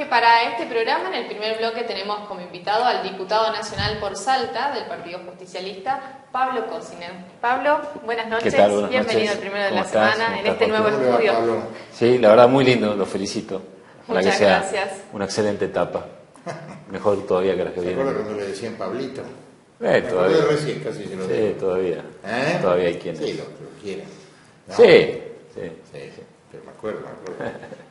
que para este programa, en el primer bloque, tenemos como invitado al diputado nacional por Salta del Partido Justicialista, Pablo Cosiner. Pablo, buenas noches. ¿Qué tal? Buenas Bienvenido noches. al primero de ¿Cómo la estás? semana ¿Cómo en estás, este nuevo Pablo? estudio. Sí, la verdad muy lindo, lo felicito. Para Muchas que sea gracias. una excelente etapa. Mejor todavía que las que ¿Se vienen. acuerda cuando le decían Pablito? Todavía. Recién casi se lo Sí, digo. todavía. ¿Eh? Todavía hay quienes. Sí, lo quieran. ¿No? Sí. Pero me acuerdo.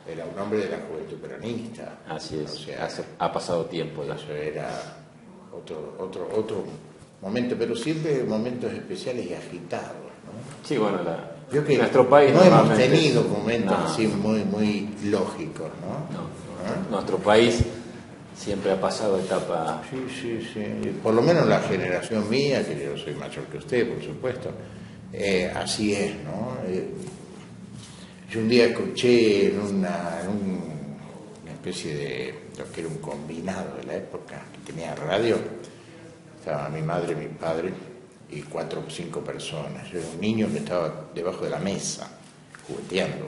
Era un hombre de la juventud peronista. Así es. O sea, Ha pasado tiempo ya. eso era otro momento, pero siempre momentos especiales y agitados, ¿no? Sí, bueno, Yo que nuestro país no hemos normalmente- tenido momentos No. así muy lógicos, ¿no? No, nuestro país siempre ha pasado etapas. Sí. Por lo menos la generación mía, que yo soy mayor que usted, por supuesto, así es, ¿no? Yo un día escuché en una especie de lo que era un combinado de la época, que tenía radio, estaba mi madre, mi padre y 4 o 5 personas. Yo era un niño que estaba debajo de la mesa, jugueteando,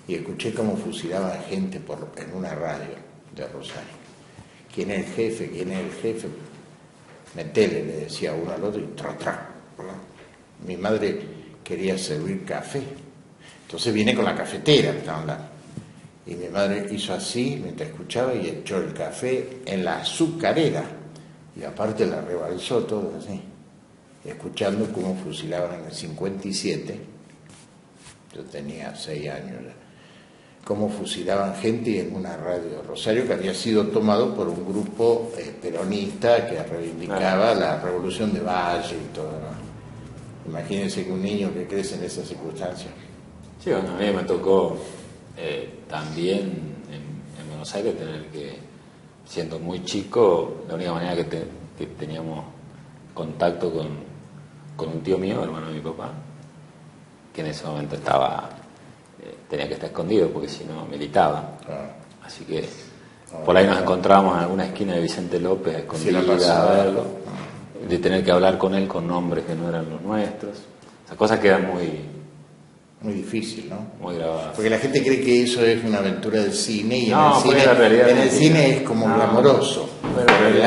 y escuché cómo fusilaban gente en una radio de Rosario. ¿Quién es el jefe? ¿Quién es el jefe? Metele, le decía uno al otro, y tra. Mi madre quería servir café, entonces viene con la cafetera, y mi madre hizo así mientras escuchaba y echó el café en la azucarera, y aparte la rebalsó todo así, escuchando cómo fusilaban en el 57, yo tenía 6 años ya, cómo fusilaban gente en una radio de Rosario que había sido tomado por un grupo peronista que reivindicaba la revolución de Valle y todo, ¿no? Imagínense que un niño que crece en esas circunstancias. Sí, bueno, a mí me tocó también en Buenos Aires tener que, siendo muy chico, la única manera que teníamos contacto con un tío mío, hermano de mi papá, que en ese momento tenía que estar escondido porque si no militaba. Así que por ahí nos encontrábamos en alguna esquina de Vicente López, escondidas a verlo, de tener que hablar con él con nombres que no eran los nuestros. Esas cosas quedan muy difícil, ¿no? Muy grabadas. Porque la gente cree que eso es una aventura del cine y No, en la realidad el cine es como glamoroso. Pero en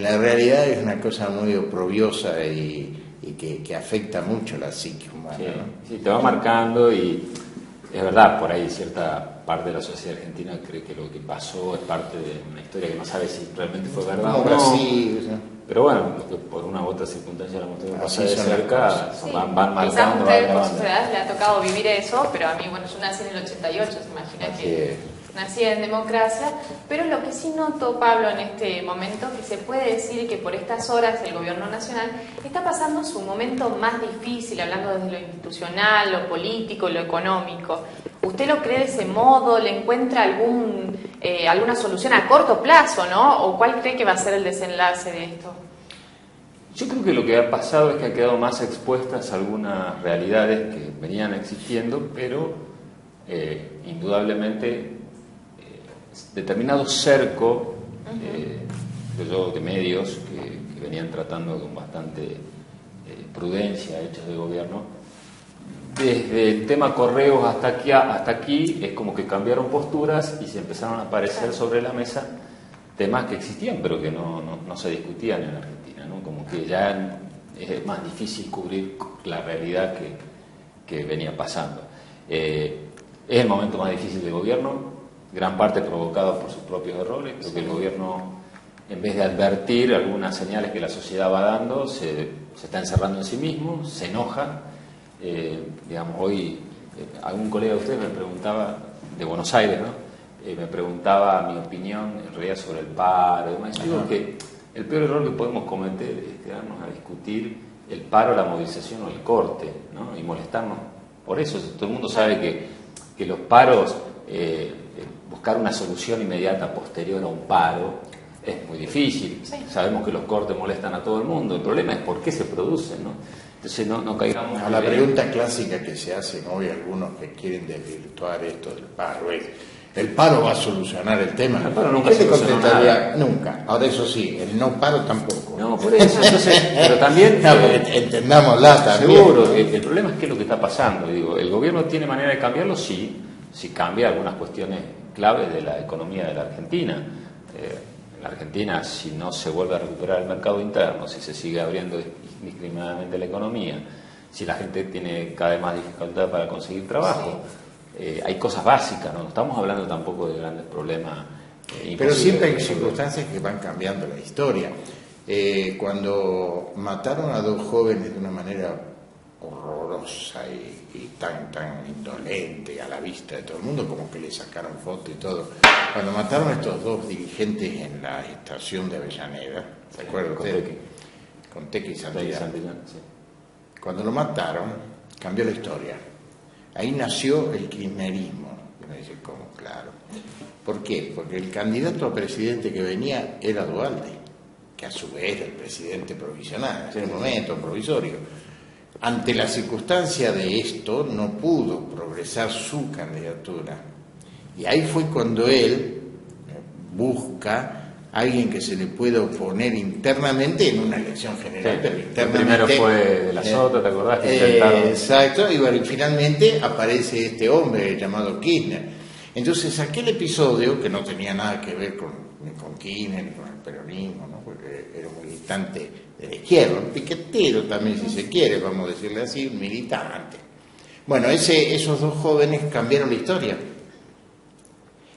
la realidad es una cosa muy oprobiosa y que afecta mucho la psique humana, Sí, ¿no? sí, te va marcando y es verdad, por ahí cierta parte de la sociedad argentina cree que lo que pasó es parte de una historia que no sabe si realmente fue verdad Como o no. Brasil, o sea. Pero bueno, lo que por una u otra circunstancia la hemos tenido que Así pasar de son las cerca, cosas. Sí, van quizás marcando, a van usted por su grabando. edad le ha tocado vivir eso, pero a mí, bueno, yo nací en el 88, se imagina Así que es. nací en democracia, pero lo que sí noto, Pablo, en este momento, que se puede decir que por estas horas el gobierno nacional está pasando su momento más difícil, hablando desde lo institucional, lo político, lo económico. ¿Usted lo cree de ese modo? ¿Le encuentra alguna solución a corto plazo, no? ¿O cuál cree que va a ser el desenlace de esto? Yo creo que lo que ha pasado es que han quedado más expuestas algunas realidades que venían existiendo, pero indudablemente determinado cerco de medios que venían tratando con bastante prudencia hechos de gobierno. Desde el tema correos hasta aquí es como que cambiaron posturas y se empezaron a aparecer sobre la mesa temas que existían pero que no se discutían en Argentina, ¿no? Como que ya es más difícil cubrir la realidad que venía pasando. Es el momento más difícil de gobierno, gran parte provocado por sus propios errores. Creo que el gobierno, en vez de advertir algunas señales que la sociedad va dando, se está encerrando en sí mismo, se enoja. Digamos, hoy algún colega de ustedes me preguntaba, de Buenos Aires, ¿no? Me preguntaba mi opinión en realidad sobre el paro y demás. Yo digo que el peor error que podemos cometer es quedarnos a discutir el paro, la movilización o el corte, ¿no? Y molestarnos por eso. Todo el mundo sabe que los paros, buscar una solución inmediata posterior a un paro es muy difícil. Sí. Sabemos que los cortes molestan a todo el mundo. El problema es por qué se producen, ¿no? Entonces no caigamos La pregunta clásica que se hacen hoy algunos que quieren desvirtuar esto del paro es: ¿el paro va a solucionar el tema? El paro nunca ¿Qué te solucionó contestaría? nada. Nunca. Ahora, eso sí, el no paro tampoco. No, por eso. Entonces, pero también... No, porque entendámosla también. Seguro, el problema es qué es lo que está pasando. Digo, ¿el gobierno tiene manera de cambiarlo? Sí, si cambia algunas cuestiones claves de la economía de la Argentina. En la Argentina, si no se vuelve a recuperar el mercado interno, si se sigue abriendo indiscriminadamente la economía, si la gente tiene cada vez más dificultad para conseguir trabajo, hay cosas básicas, ¿no? No estamos hablando tampoco de grandes problemas. Pero siempre hay circunstancias que van cambiando la historia. Cuando mataron a 2 jóvenes de una manera horrorosa y tan indolente a la vista de todo el mundo, como que le sacaron foto y todo, cuando mataron a estos 2 dirigentes en la estación de Avellaneda, ¿se acuerdan ustedes? Con Tequi y Santillán. Sí. Cuando lo mataron, cambió la historia. Ahí nació el kirchnerismo. Y me dice, ¿cómo? Claro. ¿Por qué? Porque el candidato a presidente que venía era Duhalde, que a su vez era el presidente provisional, en ese momento provisorio. Ante la circunstancia de esto, no pudo progresar su candidatura. Y ahí fue cuando él busca a alguien que se le pueda oponer internamente en una elección general, pero internamente. Primero fue de la Sota, ¿te acordás? Que intentaron. Exacto, y bueno, finalmente aparece este hombre llamado Kirchner. Entonces, aquel episodio, que no tenía nada que ver ni con Kirchner, ni con el peronismo, ¿no? Porque era un militante de la izquierda, un piquetero también, si se quiere, vamos a decirle así, un militante. Bueno, esos 2 jóvenes cambiaron la historia.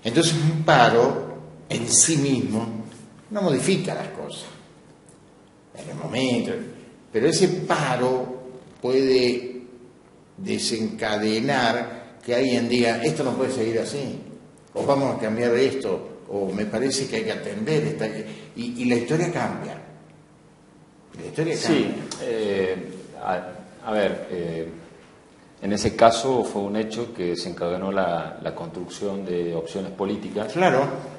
Entonces, un paro en sí mismo no modifica las cosas en el momento, pero ese paro puede desencadenar que alguien diga, esto no puede seguir así, o vamos a cambiar esto, o me parece que hay que atender esta, y la historia cambia. La historia cambia. Sí, en ese caso fue un hecho que desencadenó la construcción de opciones políticas. Claro.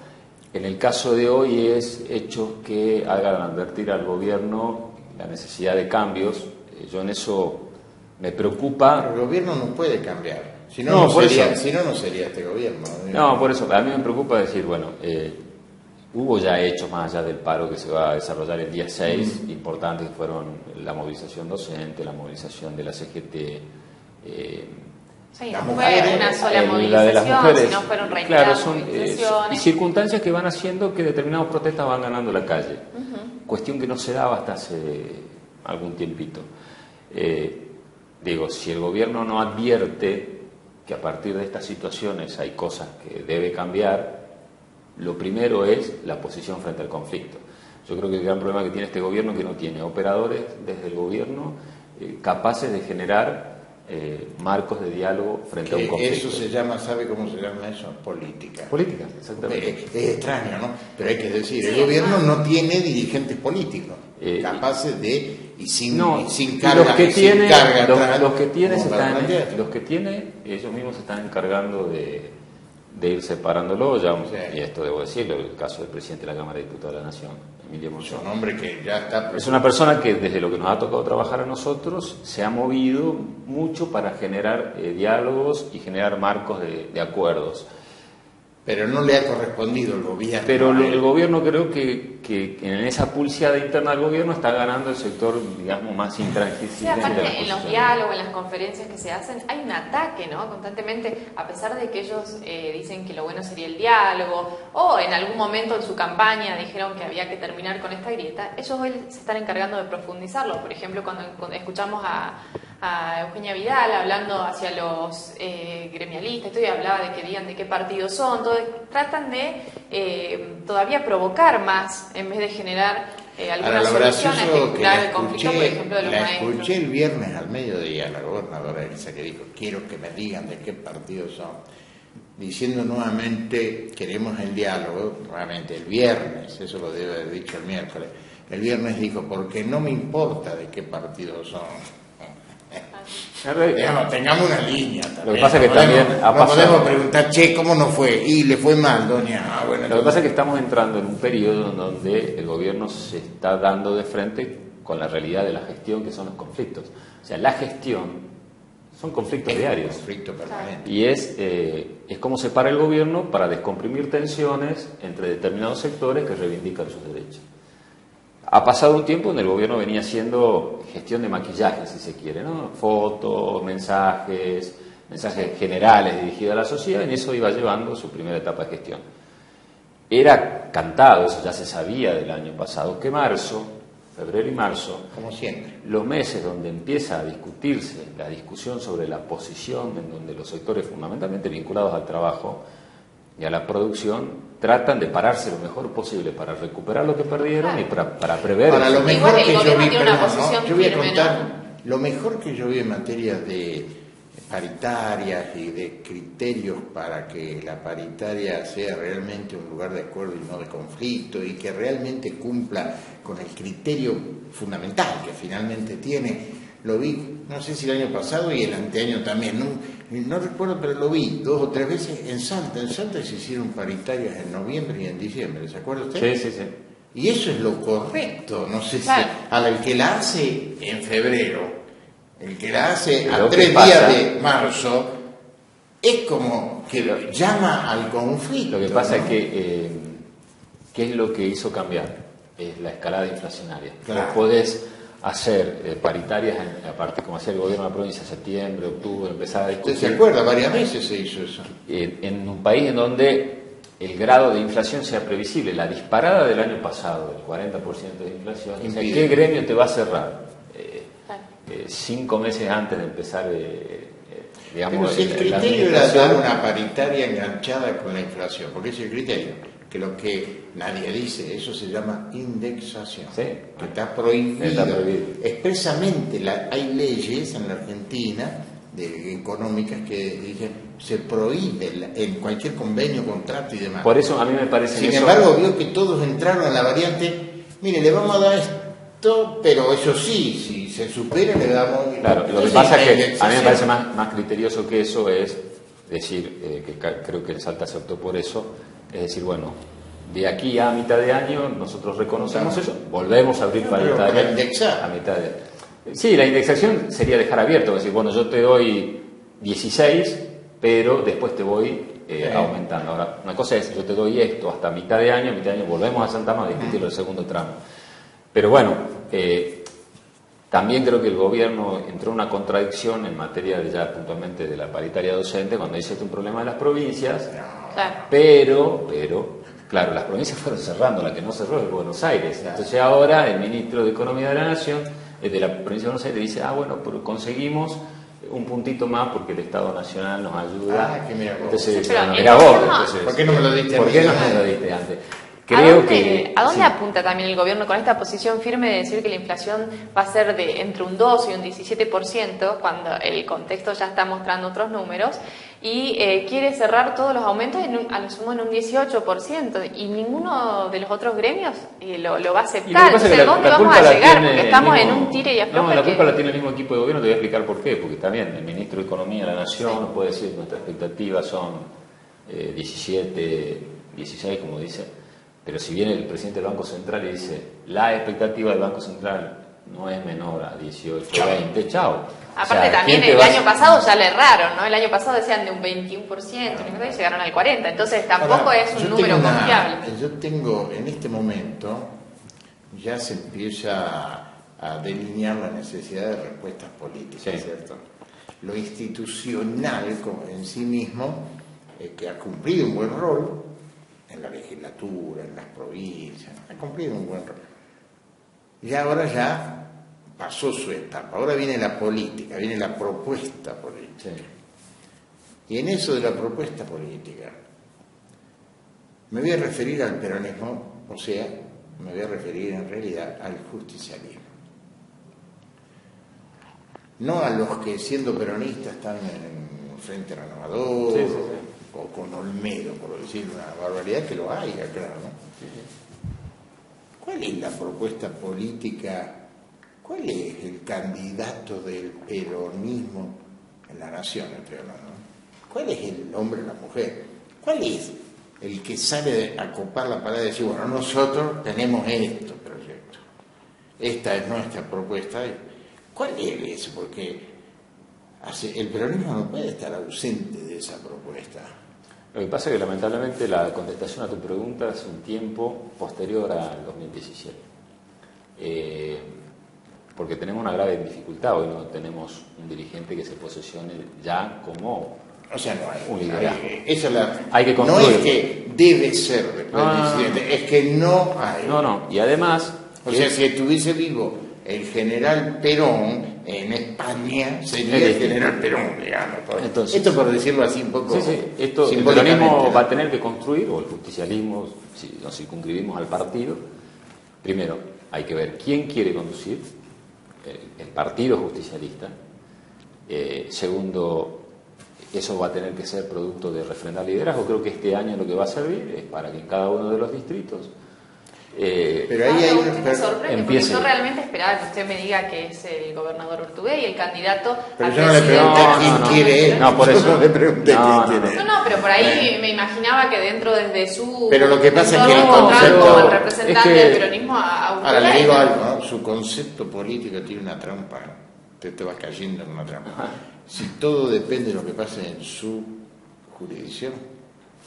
En el caso de hoy es hechos que hagan advertir al gobierno la necesidad de cambios. Yo en eso me preocupa. Pero el gobierno no puede cambiar. Si no, no sería este gobierno. No, por eso, a mí me preocupa decir, bueno, hubo ya hechos más allá del paro que se va a desarrollar el día 6, importantes que fueron la movilización docente, la movilización de la CGT. Sí, no fue una sola movilización, sino fueron reiteradas movilizaciones. Y circunstancias que van haciendo que determinados protestas van ganando la calle. Cuestión que no se daba hasta hace algún tiempito. Si el gobierno no advierte que a partir de estas situaciones hay cosas que debe cambiar, lo primero es la posición frente al conflicto. Yo creo que el gran problema que tiene este gobierno es que no tiene operadores desde el gobierno capaces de generar marcos de diálogo frente a un conflicto. Eso se llama, ¿sabe cómo se llama eso? Política. Política, exactamente. Es extraño, ¿no? Pero hay que decir, el gobierno no tiene dirigentes políticos capaces de, sin carga. Los que tiene, ellos mismos se están encargando de ir separándolo. Y esto debo decirlo, el caso del presidente de la Cámara de Diputados de la Nación, Emilio Monzón. Es un hombre que ya está... Es una persona que desde lo que nos ha tocado trabajar a nosotros se ha movido mucho para generar diálogos y generar marcos de acuerdos. Pero no le ha correspondido el gobierno. Pero el gobierno, creo que en esa pulseada interna del gobierno está ganando el sector, digamos, más intransigente. Sí, aparte en los diálogos, en las conferencias que se hacen, hay un ataque, ¿no? Constantemente, a pesar de que ellos dicen que lo bueno sería el diálogo, o en algún momento en su campaña dijeron que había que terminar con esta grieta, ellos hoy se están encargando de profundizarlo. Por ejemplo, cuando escuchamos a Eugenia Vidal hablando hacia los gremialistas, y hablaba de que digan de qué partido son, tratan de todavía provocar más en vez de generar algunas soluciones que generar el conflicto, por ejemplo, de los maestros. Escuché el viernes al mediodía a la gobernadora Elsa, que dijo, quiero que me digan de qué partido son, diciendo nuevamente, queremos el diálogo, nuevamente el viernes, eso lo debe haber dicho el miércoles, el viernes dijo, porque no me importa de qué partido son. Tengamos una línea también. Lo que pasa es que también podemos preguntar, ¿cómo no fue? Y le fue mal, doña. Lo que pasa es que estamos entrando en un periodo donde el gobierno se está dando de frente con la realidad de la gestión, que son los conflictos. O sea, la gestión son conflictos diarios. Conflicto permanente. Y es como se para el gobierno para descomprimir tensiones entre determinados sectores que reivindican sus derechos. Ha pasado un tiempo donde el gobierno venía haciendo gestión de maquillaje, si se quiere, ¿no? Fotos, mensajes, mensajes generales dirigidos a la sociedad, y en eso iba llevando su primera etapa de gestión. Era cantado, eso ya se sabía del año pasado, que febrero y marzo, como siempre, los meses donde empieza a discutirse la discusión sobre la posición, en donde los sectores fundamentalmente vinculados al trabajo y a la producción tratan de pararse lo mejor posible para recuperar lo que perdieron y para prever. Ahora, lo mejor que yo vi, tiene una posición yo voy a firme, contar ¿no? lo mejor que yo vi en materia de paritarias y de criterios para que la paritaria sea realmente un lugar de acuerdo y no de conflicto, y que realmente cumpla con el criterio fundamental que finalmente tiene. Lo vi, no sé si el año pasado y el anteaño también, no recuerdo, pero lo vi 2 o 3 veces en Salta. En Salta se hicieron paritarias en noviembre y en diciembre, ¿se acuerda usted? Sí. Y eso es lo correcto, no sé claro. si a el que la hace en febrero, el que la hace pero a 3 pasa, días de marzo, es como que llama al conflicto. Lo que pasa ¿no? es que, ¿qué es lo que hizo cambiar? Es la escalada inflacionaria. Claro. Vos podés hacer paritarias, aparte como hacía el gobierno de la provincia, septiembre, octubre, empezar a discutir. ¿Usted se acuerda? Varias veces se hizo eso. En un país en donde el grado de inflación sea previsible. La disparada del año pasado, del 40% de inflación, o sea, ¿qué gremio te va a cerrar? 5 meses antes de empezar, digamos... Pero si el criterio era dar una paritaria enganchada con la inflación, porque ese es el criterio, que lo que nadie dice, eso se llama indexación, ¿sí? Que está prohibido. Está prohibido. Expresamente hay leyes en la Argentina económicas que dicen se prohíbe en cualquier convenio, contrato y demás. Por eso a mí me parece Sin que embargo, vio que todos entraron a la variante, mire, le vamos a dar esto, pero eso sí, si se supera le damos... Claro, lo que pasa es que a mí me parece más criterioso que eso es decir, que creo que el Salta se optó por eso, es decir, bueno, de aquí a mitad de año nosotros reconocemos eso, volvemos a abrir paritaria a mitad de... Sí, la indexación sería dejar abierto, es decir, bueno, yo te doy 16, pero después te voy aumentando. Ahora, una cosa es, yo te doy esto hasta mitad de año volvemos a sentarnos a discutir el segundo tramo. Pero bueno, también creo que el gobierno entró en una contradicción en materia de ya puntualmente de la paritaria docente, cuando dice que es un problema de las provincias, Claro. pero, claro, las provincias fueron cerrando, la que no cerró es Buenos Aires. Entonces ahora el ministro de Economía de la Nación, de la provincia de Buenos Aires, dice, bueno, pero conseguimos un puntito más porque el Estado Nacional nos ayuda. Que mira vos. Entonces, Sí, pero mira vos, entonces, ¿por qué no me lo diste ¿por antes? qué no me lo diste antes? Creo que ¿A dónde sí. apunta también el gobierno con esta posición firme de decir que la inflación va a ser de entre un 2 y un 17%, cuando el contexto ya está mostrando otros números, y quiere cerrar todos los aumentos a lo sumo en un 18%, y ninguno de los otros gremios lo va a aceptar? Y lo que pasa es que ¿dónde la vamos culpa a la llegar? tiene Porque el estamos mismo- en un tire y afloje. No, la culpa la tiene el mismo equipo de gobierno, te voy a explicar por qué, porque también el ministro de Economía de la Nación nos puede decir nuestras expectativas son 17, 16, como dice, pero si viene el presidente del Banco Central y dice la expectativa del Banco Central no es menor a 18, 20, chao. Aparte también el año pasado ya le erraron, ¿no? El año pasado decían de un 21%, y llegaron al 40%, entonces tampoco Ahora, es un yo número tengo confiable. Yo tengo, en este momento, ya se empieza a delinear la necesidad de respuestas políticas, Sí. ¿cierto? Lo institucional en sí mismo, que ha cumplido un buen rol en la legislatura, en las provincias, ha cumplido un buen rol. Y ahora ya pasó su etapa, ahora viene la política, viene la propuesta política. Sí. Y en eso de la propuesta política, me voy a referir al peronismo, o sea, me voy a referir en realidad al justicialismo. No a los que siendo peronistas están en el Frente Renovador, Sí. o con Olmedo, por decir una barbaridad, que lo hay, claro, ¿no? ¿Cuál es la propuesta política? ¿Cuál es el candidato del peronismo en la nación, estoy hablando? ¿Cuál es el hombre o la mujer? ¿Cuál es el que sale a copar la palabra y decir, bueno, nosotros tenemos este proyecto, esta es nuestra propuesta? ¿Cuál es eso? Porque el peronismo no puede estar ausente de esa propuesta. Lo que pasa es que lamentablemente la contestación a tu pregunta es un tiempo posterior al 2017. porque tenemos una grave dificultad. Hoy no tenemos un dirigente que se posesione ya como O sea, no hay. un liderazgo. Hay que construir. No es que debe ser después del incidente, es que no hay. No. Y además... O sea, si estuviese vivo el general Perón, en España sería el general Perón, digamos. Entonces, esto por decirlo así un poco. Esto el peronismo va a tener que construir, o el justicialismo, si nos circunscribimos al partido. Primero, hay que ver quién quiere conducir el partido justicialista. Segundo, eso va a tener que ser producto de refrendar liderazgo. Creo que este año lo que va a servir es para que en cada uno de los distritos pero ahí hay me sorprende, porque yo realmente esperaba que usted me diga que es el gobernador Urtubey, el candidato pero yo no le pregunté quién quiere él. No, por eso no le pregunté quién quiere él. No, pero por ahí me imaginaba que dentro desde su... Pero lo que pasa es que el concepto... como el representante del peronismo a Urtubey. Ahora le digo algo, ¿no? Su concepto político tiene una trampa. Te va cayendo en una trampa. Si todo depende de lo que pase en su jurisdicción,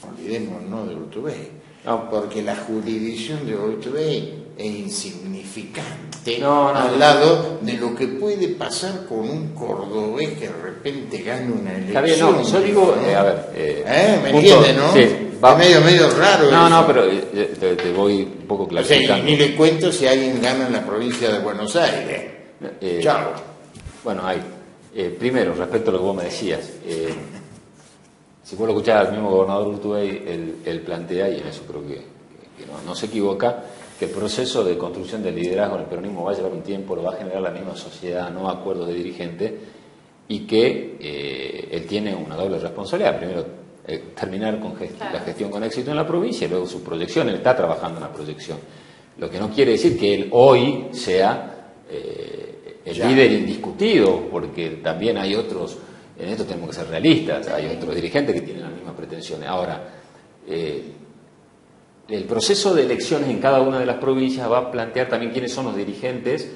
olvidémonos de Urtubey. No, porque la jurisdicción de Urtubey es insignificante al lado de lo que puede pasar con un cordobés que de repente gana una elección. Yo digo, ¿no? A ver... ¿Me entiendes, no? Sí, es medio raro eso. Pero te voy un poco clarificando. O sea, ni le cuento si alguien gana en la provincia de Buenos Aires. Chao. Bueno, primero, respecto a lo que vos me decías, si vos lo escuchás al mismo gobernador Urtubey, él plantea, y en eso creo que no se equivoca, que el proceso de construcción del liderazgo en el peronismo va a llevar un tiempo, lo va a generar la misma sociedad, no acuerdos de dirigente, y que él tiene una doble responsabilidad. Primero, terminar con la gestión con éxito en la provincia, y luego su proyección. Él está trabajando en la proyección. Lo que no quiere decir que él hoy sea el líder indiscutido, porque también hay otros... En esto tenemos que ser realistas, hay otros dirigentes que tienen las mismas pretensiones. Ahora, el proceso de elecciones en cada una de las provincias va a plantear también quiénes son los dirigentes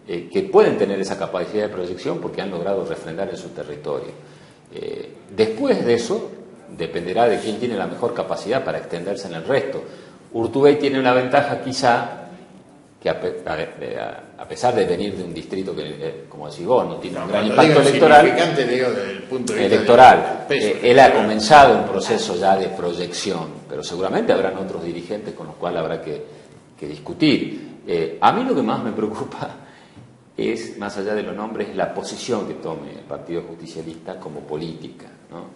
que pueden tener esa capacidad de proyección porque han logrado refrendar en su territorio. Después de eso, dependerá de quién tiene la mejor capacidad para extenderse en el resto. Urtubey tiene una ventaja quizá que a pesar de venir de un distrito que, como decís vos, no tiene un gran impacto electoral, digo, desde el punto de vista electoral, él ha comenzado un proceso ya de proyección, pero seguramente habrán otros dirigentes con los cuales habrá que discutir. A mí lo que más me preocupa es, más allá de los nombres, la posición que tome el Partido Justicialista como política, ¿no?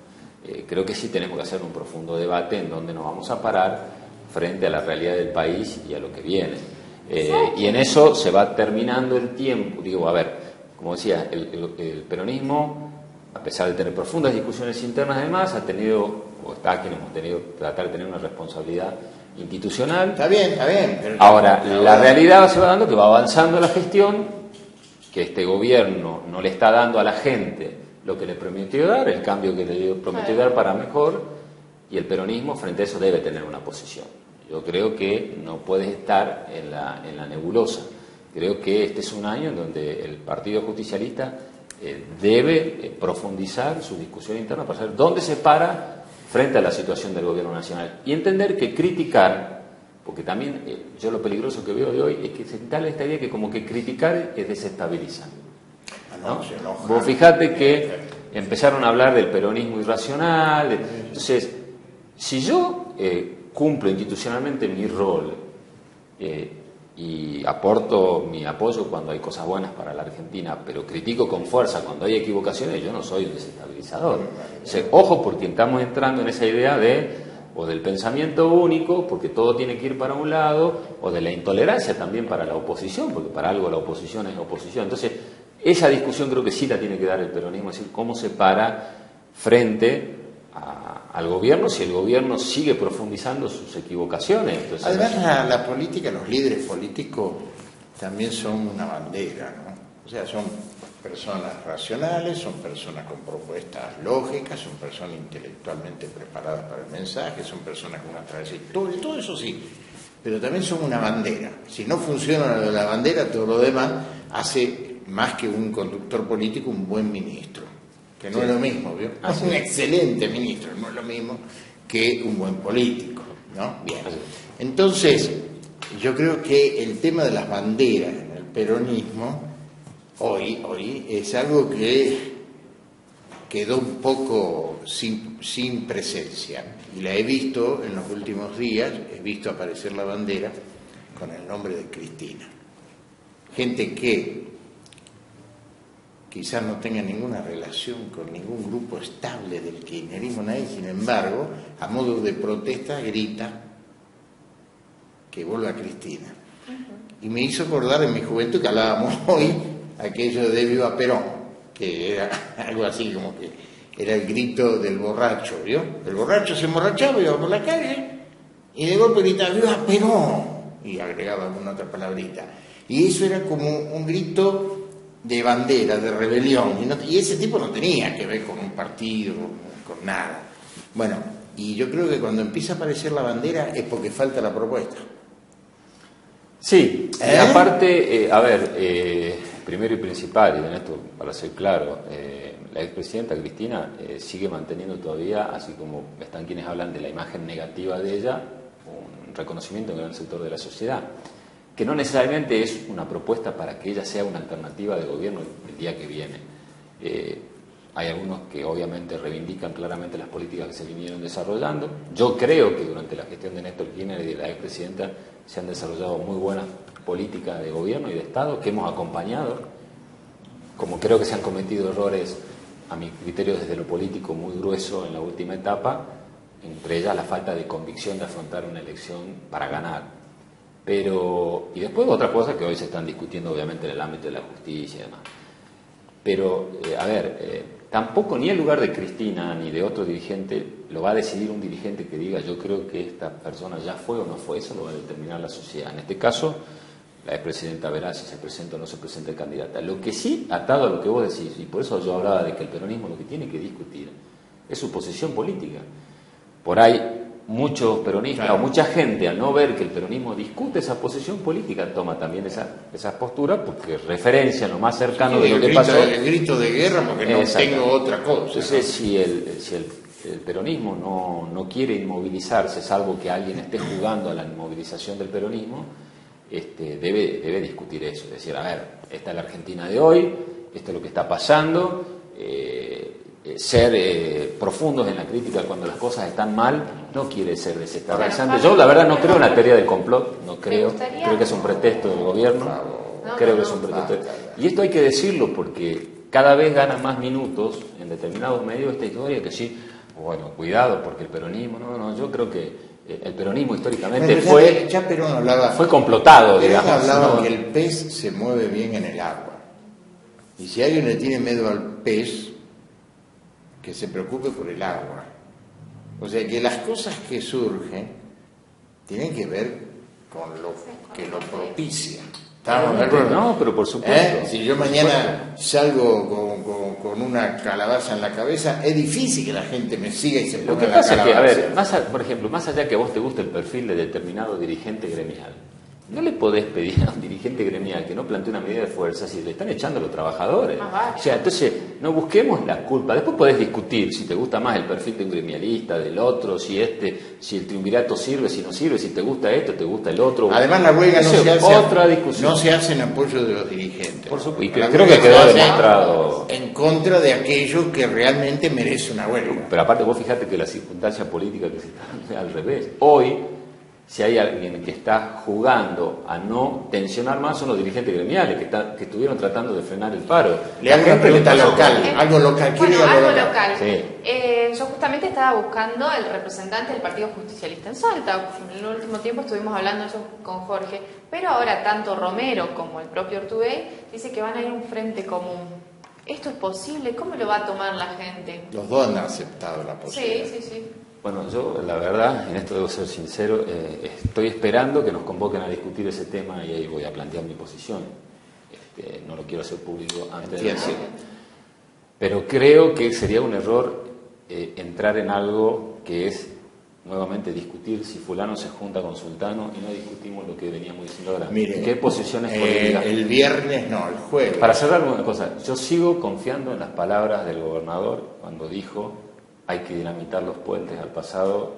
Creo que sí tenemos que hacer un profundo debate en donde nos vamos a parar frente a la realidad del país y a lo que viene. Y en eso se va terminando el tiempo. Digo, a ver, como decía, el peronismo, a pesar de tener profundas discusiones internas, además, ha tenido, o está quienes hemos tenido, tratar de tener una responsabilidad institucional. Está bien. Pero ahora, la realidad se va dando que va avanzando la gestión, que este gobierno no le está dando a la gente lo que le prometió dar, el cambio que le prometió dar para mejor, y el peronismo frente a eso debe tener una posición. Yo creo que no puede estar en la nebulosa. Creo que este es un año en donde el Partido Justicialista debe profundizar su discusión interna para saber dónde se para frente a la situación del gobierno nacional y entender que criticar, porque también yo lo peligroso que veo de hoy es que se instala esta idea que como que criticar es desestabilizar, ¿no? Vos fijate que empezaron a hablar del peronismo irracional, entonces, si yo cumplo institucionalmente mi rol y aporto mi apoyo cuando hay cosas buenas para la Argentina, pero critico con fuerza cuando hay equivocaciones, yo no soy un desestabilizador. Entonces, ojo, porque estamos entrando en esa idea o del pensamiento único, porque todo tiene que ir para un lado, o de la intolerancia también para la oposición, porque para algo la oposición es oposición. Entonces, esa discusión creo que sí la tiene que dar el peronismo, es decir, cómo se para frente al gobierno si el gobierno sigue profundizando sus equivocaciones. Entonces, además la política, los líderes políticos también son una bandera, ¿no? O sea, son personas racionales, son personas con propuestas lógicas, son personas intelectualmente preparadas para el mensaje, son personas con una trayectoria, todo eso sí, pero también son una bandera. Si no funciona la bandera, todo lo demás hace más que un conductor político un buen ministro. Que no es lo mismo, ¿vio? Es un excelente ministro, no es lo mismo que un buen político, ¿no? Bien. Entonces, yo creo que el tema de las banderas en el peronismo hoy es algo que quedó un poco sin presencia, y la he visto en los últimos días. He visto aparecer la bandera con el nombre de Cristina. Gente que quizás no tenga ninguna relación con ningún grupo estable del kirchnerismo, nadie, sin embargo, a modo de protesta grita que vuelva Cristina. Y me hizo acordar en mi juventud, que hablábamos hoy, aquello de Viva Perón, que era algo así como que era el grito del borracho, ¿vio? El borracho se emborrachaba, iba por la calle y de golpe gritaba ¡Viva Perón! Y agregaba alguna otra palabrita. Y eso era como un grito de bandera, de rebelión, y ese tipo no tenía que ver con un partido, con nada. Bueno, y yo creo que cuando empieza a aparecer la bandera es porque falta la propuesta. Sí, aparte, primero y principal, y en esto para ser claro, la expresidenta Cristina sigue manteniendo todavía, así como están quienes hablan de la imagen negativa de ella, un reconocimiento en el gran sector de la sociedad, que no necesariamente es una propuesta para que ella sea una alternativa de gobierno el día que viene. Hay algunos que obviamente reivindican claramente las políticas que se vinieron desarrollando. Yo creo que durante la gestión de Néstor Kirchner y de la expresidenta se han desarrollado muy buenas políticas de gobierno y de Estado que hemos acompañado, como creo que se han cometido errores, a mi criterio desde lo político, muy grueso en la última etapa, entre ellas la falta de convicción de afrontar una elección para ganar. Pero, y después otra cosa que hoy se están discutiendo obviamente en el ámbito de la justicia y demás. Pero, tampoco ni el lugar de Cristina ni de otro dirigente lo va a decidir un dirigente que diga yo creo que esta persona ya fue o no fue. Eso lo va a determinar la sociedad. En este caso, la expresidenta verá si se presenta o no se presenta el candidata. Lo que sí, atado a lo que vos decís, y por eso yo hablaba de que el peronismo lo que tiene que discutir es su posición política. Por ahí muchos peronistas, claro, o mucha gente, al no ver que el peronismo discute esa posición política, toma también esa postura porque referencia lo más cercano de lo que pasó. El grito de guerra porque no tengo otra cosa. Entonces, si el peronismo no quiere inmovilizarse, salvo que alguien esté jugando a la inmovilización del peronismo, debe discutir eso. Es decir, a ver, esta es la Argentina de hoy, esto es lo que está pasando, ser profundos en la crítica cuando las cosas están mal no quiere ser desestabilizante. Yo la verdad no creo en la teoría del complot, no creo que es un pretexto del gobierno, creo que es un pretexto. Y esto hay que decirlo porque cada vez gana más minutos en determinados medios esta historia que sí, bueno, cuidado porque el peronismo, yo creo que el peronismo históricamente fue complotado, digamos. Hablaba que el pez se mueve bien en el agua. Y si alguien le tiene miedo al pez, que se preocupe por el agua. O sea que las cosas que surgen tienen que ver con lo que lo propicia. ¿Estamos de acuerdo? No, pero por supuesto. Si yo mañana salgo con una calabaza en la cabeza, es difícil que la gente me siga y se ponga lo que la pasa calabaza. Es que, por ejemplo, más allá que a vos te guste el perfil de determinado dirigente gremial, no le podés pedir a un dirigente gremial que no plantee una medida de fuerza si le están echando a los trabajadores. O sea, entonces, no busquemos la culpa. Después podés discutir si te gusta más el perfil de un gremialista, del otro, si el triunvirato sirve, si no sirve, si te gusta esto, te gusta el otro. Además, la huelga no se hace en apoyo de los dirigentes. Por supuesto, y creo que quedó demostrado. En contra de aquello que realmente merece una huelga. Pero aparte, vos fijate que la circunstancia política que se está al revés. Hoy, si hay alguien que está jugando a no tensionar más, son los dirigentes gremiales que estuvieron tratando de frenar el paro. Le hago una pregunta local, algo local. Bueno, algo local. Sí. Yo justamente estaba buscando el representante del Partido Justicialista en Salta. En el último tiempo estuvimos hablando eso con Jorge, pero ahora tanto Romero como el propio Ortubey dice que van a ir a un frente común. ¿Esto es posible? ¿Cómo lo va a tomar la gente? Los dos han aceptado la posibilidad. Sí. Bueno, yo la verdad, en esto debo ser sincero, estoy esperando que nos convoquen a discutir ese tema y ahí voy a plantear mi posición. No lo quiero hacer público antes de decirlo. Pero creo que sería un error entrar en algo que es nuevamente discutir si fulano se junta con sultano y no discutimos lo que veníamos diciendo ahora. Mire, ¿qué posiciones políticas? El viernes no, el jueves. Para cerrar una cosa, yo sigo confiando en las palabras del gobernador cuando dijo hay que dinamitar los puentes al pasado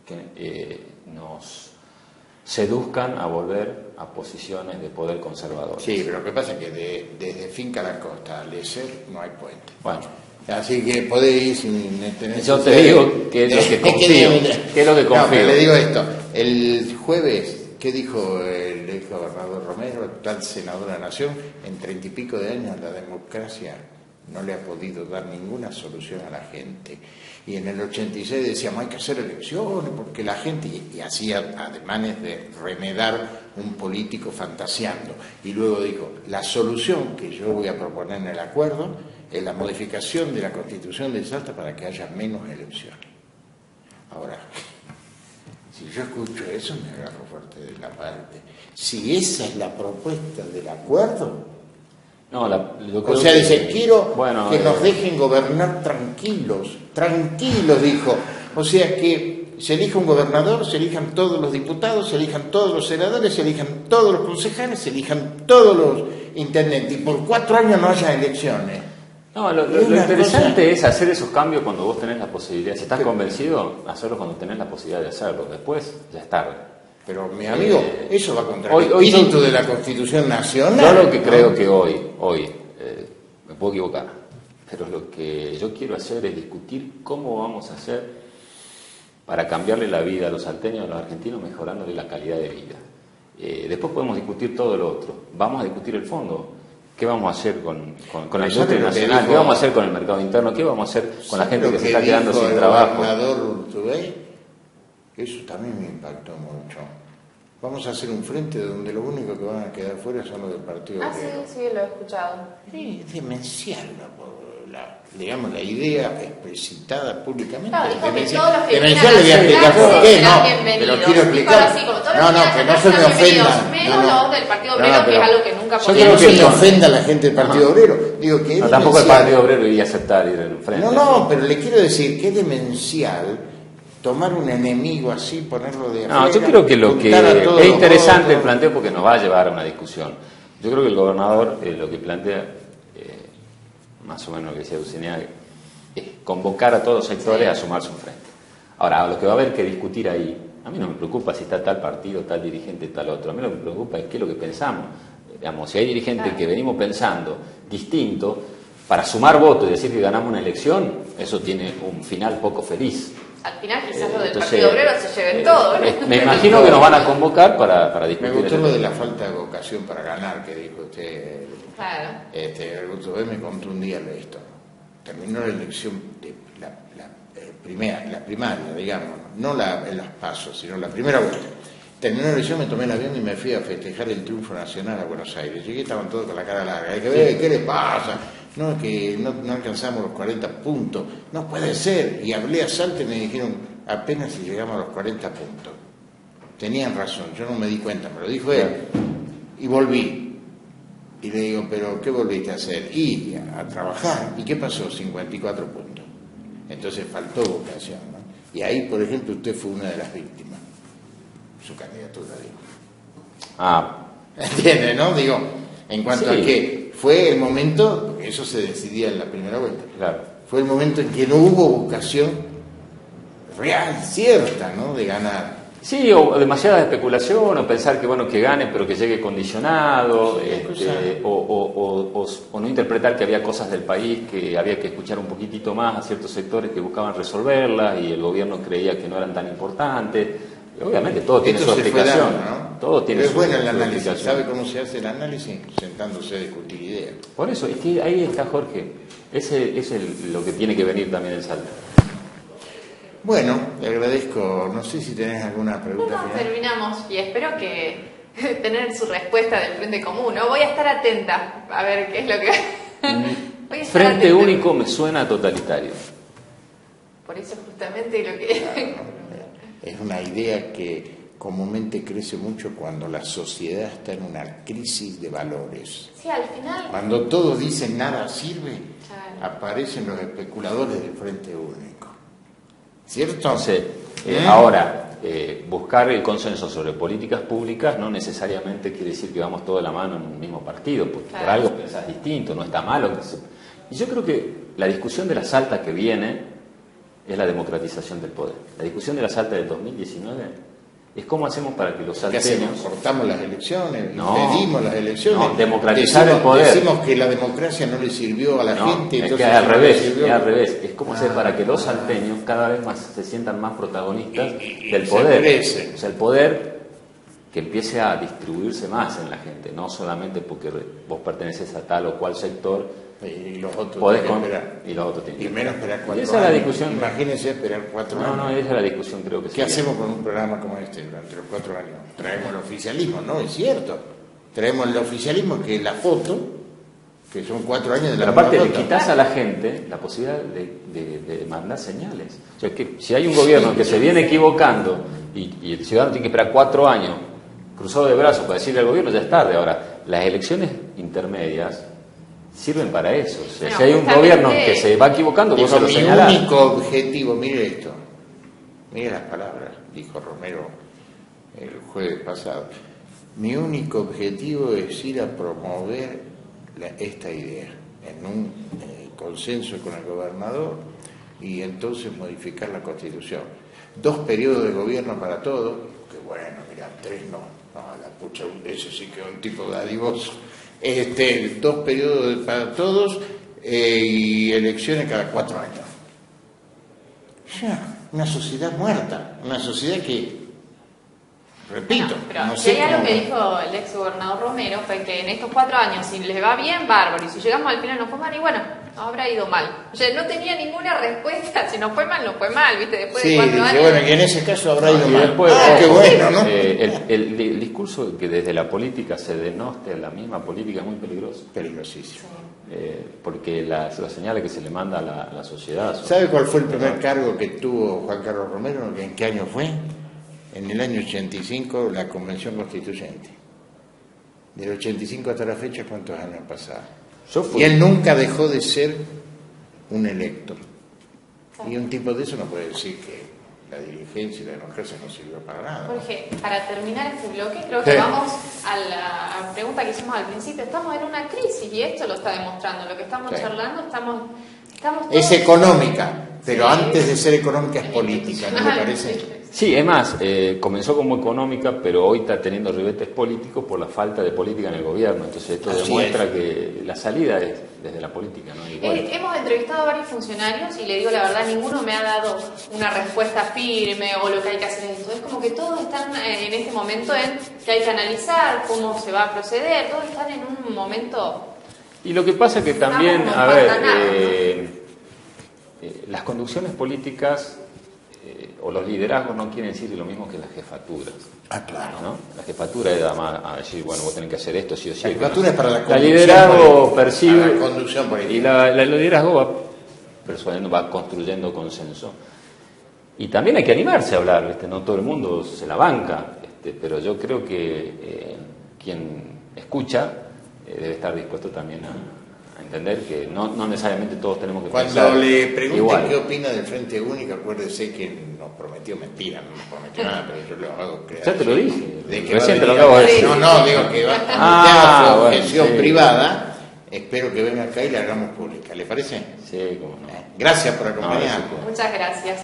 que nos seduzcan a volver a posiciones de poder conservador. Sí, pero lo que pasa es que desde Finca a la Costa a Lecer no hay puente. Bueno, así que podés ir sin tener... yo te digo que es lo que confío. ¿Qué es lo que confío? No, pero le digo esto. El jueves, ¿qué dijo el ex gobernador Romero, el tal senador de la Nación? En 30 y pico de años la democracia no le ha podido dar ninguna solución a la gente. Y en el 86 decíamos, hay que hacer elecciones, porque la gente, y hacía ademanes de remedar un político fantaseando. Y luego dijo, la solución que yo voy a proponer en el acuerdo es la modificación de la Constitución de Salta para que haya menos elecciones. Ahora, si yo escucho eso, me agarro fuerte de la parte. Si esa es la propuesta del acuerdo... No, o sea, dice, quiero que nos dejen gobernar tranquilos, dijo. O sea, que se elija un gobernador, se elijan todos los diputados, se elijan todos los senadores, se elijan todos los concejales, se elijan todos los intendentes, y por 4 años no haya elecciones. No, lo interesante es hacer esos cambios cuando vos tenés la posibilidad. Si estás convencido, hacerlo cuando tenés la posibilidad de hacerlo. Después, ya es tarde. Pero, mi amigo, eso va contra el espíritu de la Constitución Nacional. Yo lo que creo que hoy, me puedo equivocar, pero lo que yo quiero hacer es discutir cómo vamos a hacer para cambiarle la vida a los salteños, a los argentinos, mejorándole la calidad de vida. Después podemos discutir todo lo otro. Vamos a discutir el fondo. ¿Qué vamos a hacer con la industria nacional? ¿Qué vamos a hacer con el mercado interno? ¿Qué vamos a hacer con la gente que se está quedando sin trabajo? Eso también me impactó mucho. Vamos a hacer un frente donde lo único que van a quedar fuera son los del Partido Obrero. Sí, lo he escuchado. Es demencial, digamos, la idea explicitada públicamente. Claro, dijo que demencial. todos los que Demencial le voy a explicar por qué, no, pero quiero explicar. Que no se me ofenda. Menos los del Partido Obrero, que es algo que nunca podemos. Que no se me ofenda a la gente del Partido Obrero. Digo que tampoco el Partido Obrero iría a aceptar ir al frente. No, pero le quiero decir que es demencial tomar un enemigo así, ponerlo de afuera. No, yo creo que lo que es interesante el planteo porque nos va a llevar a una discusión. Yo creo que el gobernador lo que plantea, más o menos lo que decía Dulcinea, es convocar a todos los sectores a sumarse un frente. Ahora, lo que va a haber que discutir ahí, a mí no me preocupa si está tal partido, tal dirigente, tal otro. A mí lo que me preocupa es qué es lo que pensamos. Digamos, si hay dirigentes que venimos pensando distinto, para sumar votos y decir que ganamos una elección, eso tiene un final poco feliz. Al final quizás lo del Partido Obrero se lleven todo, ¿no? Me imagino que nos van a convocar para discutir. Me gustó lo de la falta de vocación para ganar, que dijo usted. Claro. Augusto B. me contó un día esto. Terminó la elección de la primaria, digamos, no en los pasos, sino la primera vuelta. Terminó la elección, me tomé el avión y me fui a festejar el triunfo nacional a Buenos Aires. Llegué, estaban todos con la cara larga. Hay que ver, ¿qué le pasa? No, que no alcanzamos los 40 puntos. No puede ser. Y hablé a Salta y me dijeron, apenas si llegamos a los 40 puntos. Tenían razón, yo no me di cuenta, me lo dijo él. Y volví. Y le digo, ¿pero qué volviste a hacer? Y a trabajar. ¿Y qué pasó? 54 puntos. Entonces faltó vocación, ¿no? Y ahí, por ejemplo, usted fue una de las víctimas. Su candidatura, digo. ¿Entiende, no? Digo, en cuanto a que fue el momento, eso se decidía en la primera vuelta. Claro. Fue el momento en que no hubo vocación real, cierta, ¿no? De ganar. Sí, o demasiada especulación, o pensar que bueno que gane pero que llegue condicionado, o no interpretar que había cosas del país que había que escuchar un poquitito más a ciertos sectores que buscaban resolverlas y el gobierno creía que no eran tan importantes. Y obviamente todo tiene su explicación, ¿no? Todo tiene pero es bueno el su análisis. explicación. ¿Sabe cómo se hace el análisis? Sentándose a discutir ideas. Por eso, es que ahí está Jorge. Ese es lo que tiene que venir también en Salta. Bueno, le agradezco. No sé si tenés alguna pregunta final. Terminamos y espero que tener su respuesta del Frente Común. ¿No? Voy a estar atenta a ver qué es lo que... Voy a estar Frente atenta. Único me suena totalitario. Por eso justamente lo que... Es una idea que comúnmente crece mucho cuando la sociedad está en una crisis de valores. Sí, al final... Cuando todos dicen nada sirve, Claro. aparecen los especuladores del Frente Único. ¿Cierto? Entonces, ahora, buscar el consenso sobre políticas públicas no necesariamente quiere decir que vamos todos de la mano en un mismo partido, porque Claro. por algo pensás distinto, no está malo. Y yo creo que la discusión de la Salta que viene es la democratización del poder. La discusión de la Salta del 2019 es cómo hacemos para que los ¿Qué hacemos? salteños... ¿Cortamos las elecciones? No, ¿Impedimos las elecciones? no, democratizar el poder. Decimos que la democracia no le sirvió a la gente. Es entonces que es al no le revés, sirvió. es al revés. Es cómo hacer para que los salteños cada vez más se sientan más protagonistas del se poder. merecen. O sea, el poder que empiece a distribuirse más en la gente, no solamente porque vos perteneces a tal o cual sector. Y los otros Podés tienen con... que esperar. Y los otros tienen Y que menos esperar. esperar 4 Y años. esa es la discusión. Imagínense esperar 4 años. No, esa es la discusión, creo que sí. ¿Qué hacemos con un programa como este durante los 4 años? Traemos el oficialismo, ¿no? Es cierto. Traemos el oficialismo, que es la foto, que son 4 años de la Pero aparte misma le foto. quitas a la gente la posibilidad de mandar señales. O sea, que si hay un gobierno que se viene equivocando y el ciudadano tiene que esperar 4 años cruzado de brazos para decirle al gobierno, ya es tarde. Ahora, las elecciones intermedias sirven para eso. O sea, Bueno, si hay un justamente gobierno que se va equivocando, vos Dijo, se lo mi señalás. único objetivo, mire esto, mire las palabras, dijo Romero el jueves pasado, mi único objetivo es ir a promover esta idea en un consenso con el gobernador y entonces modificar la Constitución. 2 periodos de gobierno para todos, que bueno, mira, 3 no, la pucha, ese sí que es un tipo dadivoso. 2 periodos para todos y elecciones cada 4 años. Ya, una sociedad muerta, una sociedad que, repito, Bueno, pero no si sé hay algo cómo... que dijo el ex gobernador Romero fue que en estos 4 años, si les va bien, bárbaro, y si llegamos al final no fue mal, y bueno, habrá ido mal. O sea, no tenía ninguna respuesta, si no fue mal, no fue mal, ¿viste? Después Sí, de 4 dice, años... bueno, y en ese caso habrá ido Y mal. después, Qué ojo, bueno, ¿no? el discurso que desde la política se denoste a la misma política es muy peligroso. Peligrosísimo. Porque las señales que se le manda a la sociedad son... ¿Sabe cuál fue el primer cargo que tuvo Juan Carlos Romero? ¿En qué año fue? En el año 85, la Convención Constituyente. Del 85 hasta la fecha, ¿cuántos años han pasado? Yo fui... Y él nunca dejó de ser un electo. Y un tipo de eso no puede decir que la dirigencia y la democracia no sirvió para nada. Jorge, para terminar este bloque, creo que Sí. vamos a la pregunta que hicimos al principio. Estamos en una crisis y esto lo está demostrando. Lo que estamos Sí. charlando, estamos todos... Es económica, pero Sí. antes de ser económica es política, ¿no le parece? Sí, es más, comenzó como económica, pero hoy está teniendo ribetes políticos por la falta de política en el gobierno. Entonces esto Así demuestra es. que la salida es desde la política, ¿no? Igual. Hemos entrevistado a varios funcionarios y le digo la verdad, ninguno me ha dado una respuesta firme o lo que hay que hacer es esto. Es como que todos están en este momento en que hay que analizar cómo se va a proceder, todos están en un momento... Y lo que pasa es que también, No a ver, falta nada. las conducciones políticas o los liderazgos no quieren decir lo mismo que las jefaturas. Ah, claro. ¿No? La jefatura es a decir, bueno, vos tenés que hacer esto, sí o sí. La jefatura es para la El conducción liderazgo política, percibe... para la conducción política. Y el liderazgo va persuadiendo, va construyendo consenso. Y también hay que animarse a hablar, ¿viste? No todo el mundo se la banca, pero yo creo que quien escucha debe estar dispuesto también a entender que no necesariamente todos tenemos que Cuando pensar le pregunten igual. qué opina del Frente Único, acuérdese que nos prometió mentira, no nos prometió nada, pero yo lo hago creer. Ya te lo dije, De que recién va a te lo venir acabo de acá. decir. No, digo que va Ah, que haga su bueno, objeción sí. privada, espero que venga acá y la hagamos pública, ¿le parece? Sí, cómo no. Gracias por No, acompañarnos. Muchas gracias.